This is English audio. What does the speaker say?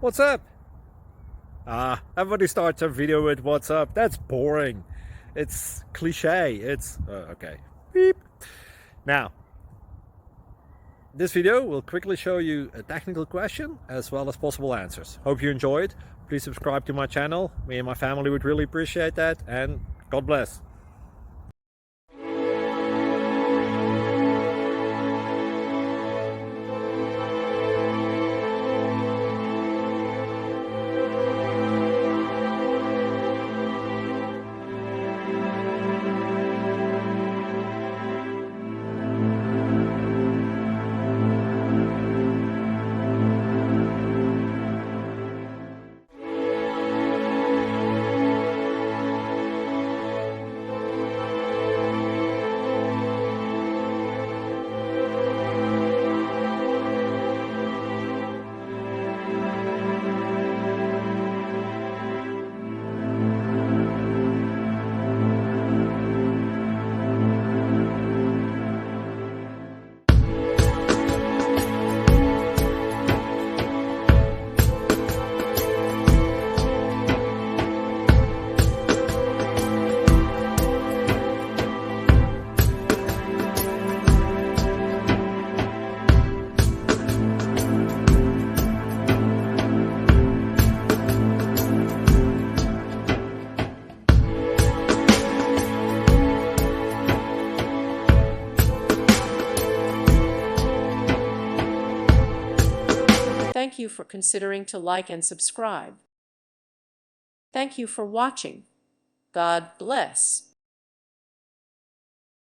What's up? Everybody starts a video with what's up. That's boring. It's cliche. It's okay. Beep. Now, this video will quickly show you a technical question as well as possible answers. Hope you enjoyed. Please subscribe to my channel. Me and my family would really appreciate that, and God bless. Thank you for considering to like and subscribe. Thank you for watching. God bless.